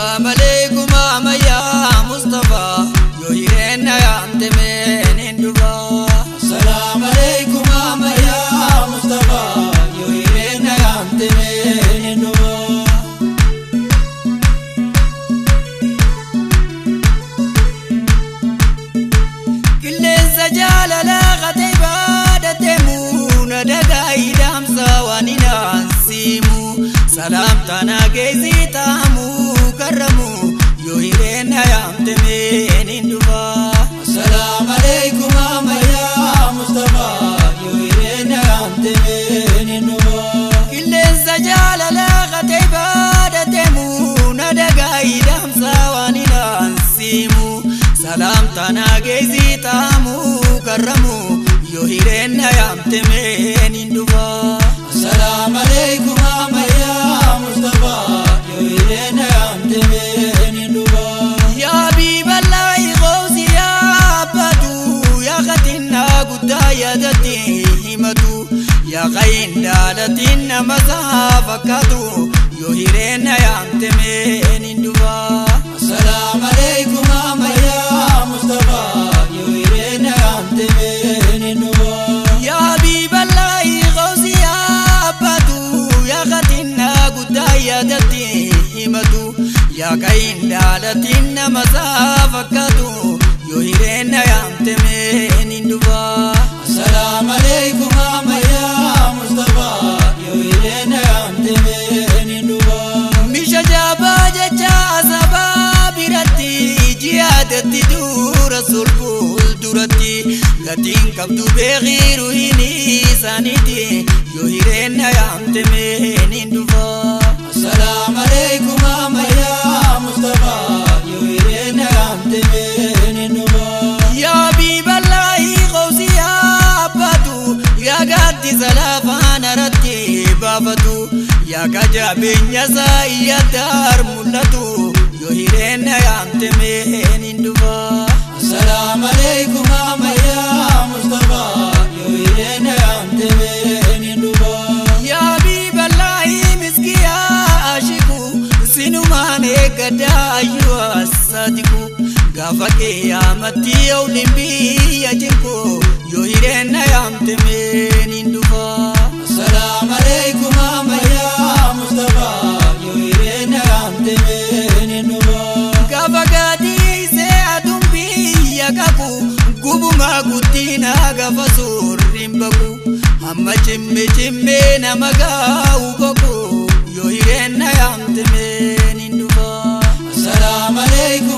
السلام عليكم يا مصطفى يوهرين يا أنتمين اندبا السلام عليكم يا مصطفى يوهرين يا أنتمين اندبا كل الزجال لا غتيبا دتمون دقاي دام سوانينا نسيمو سلام تانا جيزي تامو كرمو يوهرين يا أنتمين اندبا السلام عليكم يا مصطفى يوهرين يا أنتمين اندبا كل الزجال لا غتيبا دتمون دقاي دام سوانينا نسيمو سلام تانا جيزي تامو كرمو يوهرين يا أنتمين اندبا السلام عليكم يا مصطفى يوهرين يا أنتمين اندبا يا حبيب الله غوثي يا بدو يا ختنا قدا يا دتي همتو يا غين دالتنا مسافكاتو يوهرين يا أنتمين اندبا السلام عليكم يا مصطفى يوهرين يا أنتمين اندبا يا حبيب الله غوثي يا بدو يا ختنا قدا يا دتي همتو يا غين دالتنا مسافكاتو يوهرين يا أنتمين اندبا السلام عليكم يا مصطفى يوهرين يا أنتمين اندبا مش جابا جا سباب رتي جيادتي دور سلكول دورتي غتين كبدو بغير هني سانيتي يوهرين يا أنتمين اندبا السلام عليكم يا مصطفى يوهرين يا أنتمين اندبا يا حبيب الله غوثي يا بدو يا غادي زلافان رتي بابدو يا كجابين يا زاي دار ملتو يوهرين يا أنتمين اندبا السلام عليكم يا مصطفى يوهرين يا أنتمين اندبا يا حبيب الله مسكي يا عاشقو سنو ماني قدا أيها الصادقو غافك يا متي أولمبي يا جنكو يوهرين يا أنتمين اندبا السلام عليكم يا مصطفى يوهرين يا أنتمين اندبا غافك دي سيادم بي يا كابو قبو ما قدينا غافسور رمبكو أما جمي جمي نمغاو بكو يوهرين يا أنتمين اندبا السلام عليكم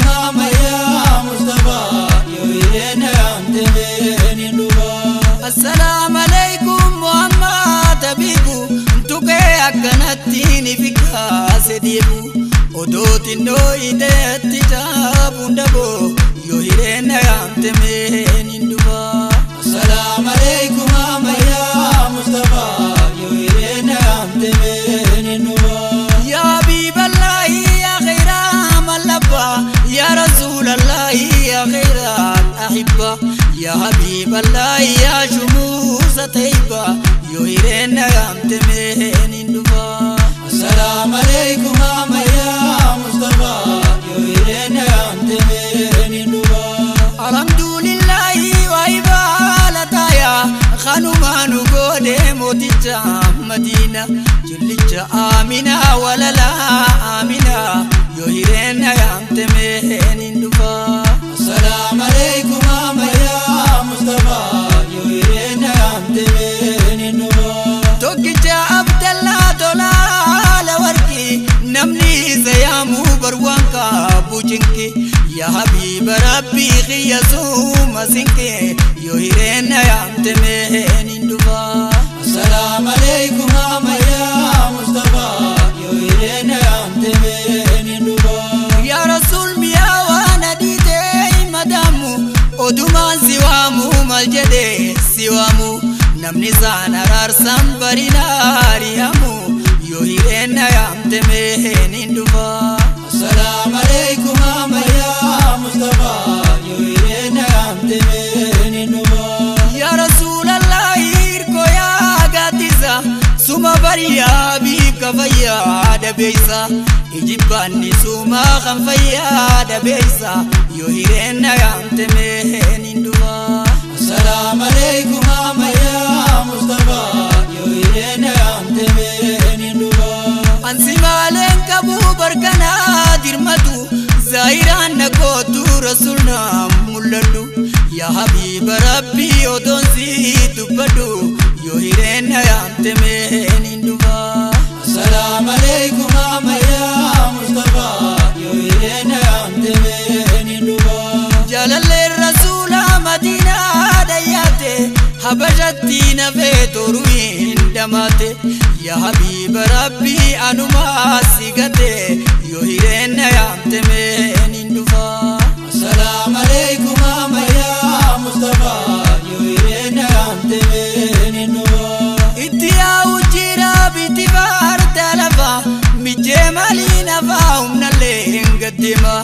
يا مصطفى يوهرين يا أنتمين اندبا السلام عليكم محمد حبيبو انتوكي أكنتيني فيكا سديبو ودوتي نوي ديتي جابو ندبو يوهرين يا أنتمين اندبا السلام عليكم يا مصطفى يوهرين يا أنتمين اندبا يا حبيب الله يا خير من لبى يا رسول الله يا خير الأحبة يا حبيب الله يا شموس طيبة يوهرين يا أنتمين اندبا السلام عليكم يا مصطفى يوهرين يا أنتمين اندبا الحمد لله وعبالة يا خانو مانو قود موتيجا مدينة جلجا آمنا ولا لا آمنا يوهرين يا أنتمين اندبا السلام عليكم يا مصطفى يوهرين يا أنتمين اندبا توكيجا عبد الله دولار لوركي نمني زيامو بروانكا بوجنكي يا حبيب ربي خيسو مسنكي يوهرين يا أنتمين اندبا السلام عليكم يا مصطفى يوهرين يا أنتمين اندبا يا رسول ميا ونديتي مدامو ودوما سوامو ملجدي سوامو نمني زانا رارسام برينا ريامو يوهرين يا أنتمين اندبا السلام عليكم يا مصطفى يوهرين يا أنتمين اندبا يا رسول الله إركو يا غاتيزا suma bariya bib kafaya da beisa ijibani suma khanfaya da beisa yo hirena yamte meninduwa assalamu alaikum amaya Mustafa yo hirena yamte meninduwa ansimalen kabu barkana dirmatu zairan nakotu rasulna muladu ya habib rabbi odonsi tubadu yo hirena yamte meninduwa assalamu alaikum amaya Mustafa yo hirena yamte meninduwa jalalle rasula madina dayate habajati nafetoruin damate ya habib rabbi anuma sigate yo hirena yamte meninduwa assalamu alaikum amaya Mustafa yo hirena yamte meninduwa itiya ujira bitibar talaba mijemalina faumna lengadima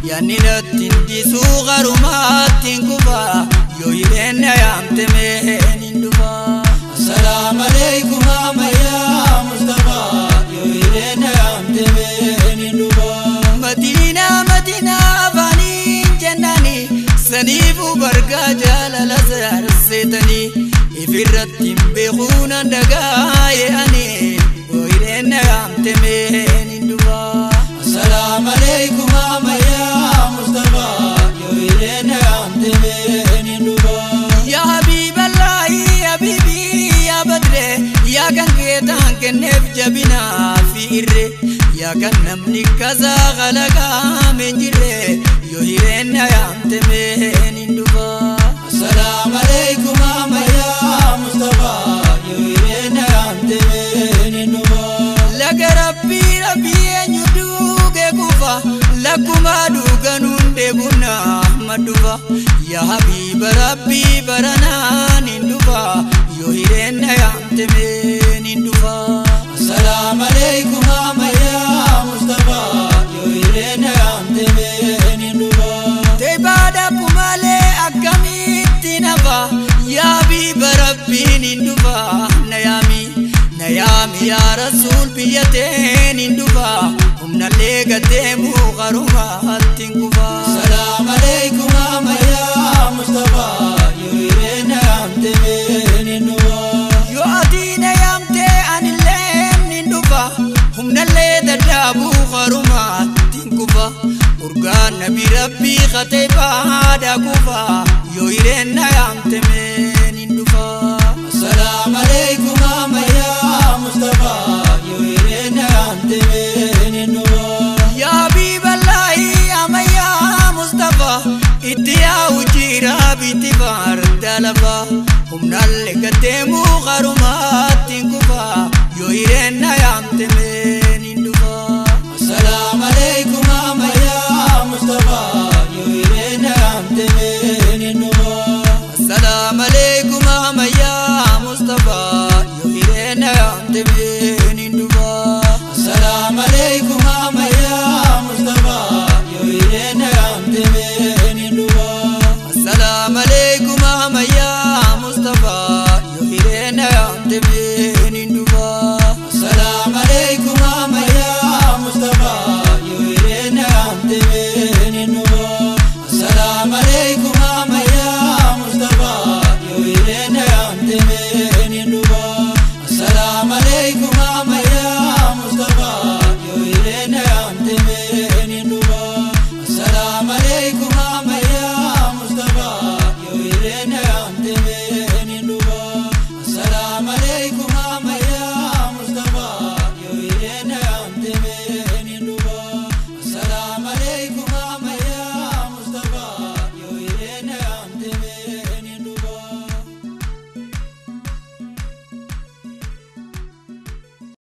yanina tindi sugaruma tinkuba yo hirena yamte meninduwa assalamu alaikum amaya Mustafa yo hirena yamte meninduwa madina madina bani jannani sanifu barga jalala sarsetani ifirratin bekhuna dagaye ani yo hirena yamte meninduwa assalamu alaikum amaya Mustafa yo hirena yamte meninduwa ya habiballahi habibi ya badre ya gangetan kenef jabina fiire ya ganamni kaza galaga menjire yo hirena yamte meninduwa assalamu alaikum amaya Mustafa yo hirena yamte meninduwa laga rabbi rabbi enyuduge kufa lakuma duganunde buna maduva ya habib rabbi barana ninduva yo hirena yamte meninduva assalamu alaikum amaya Mustafa yo hirena yamte meninduva tebada pumale akamiti nava ya habib rabbi ninduva nayami nayami ya rasul biyate ninduva umna legate mugharuma tinkuva assalamu alaikum amaya Mustafa yo hirena yamte meninduva yo adina yamte anilen ninduva umna leda dabu gharuma tinkuva urgan nabi rabbi khateba da kuva yo hirena yamte meninduva assalamu alaikum amaya Mustafa yo hirena yamte meninduva ya habiballahi amaya Mustafa itiya ujira bitibar dalaba humna legate mugharuma tinkuva yo hirena yamte meninduva assalamu alaikum amaya Mustafa yo hirena yamte meninduva assalamu alaikum amaya Mustafa yo hirena yamte meninduva assalamu alaikum amaya Mustafa yo hirena yamte meninduva assalamu alaikum amaya Mustafa yo hirena yamte meninduva assalamu alaikum amaya Mustafa yo hirena yamte meninduva assalamu alaikum amaya Mustafa yo hirena yamte meninduva assalamu alaikum amaya Mustafa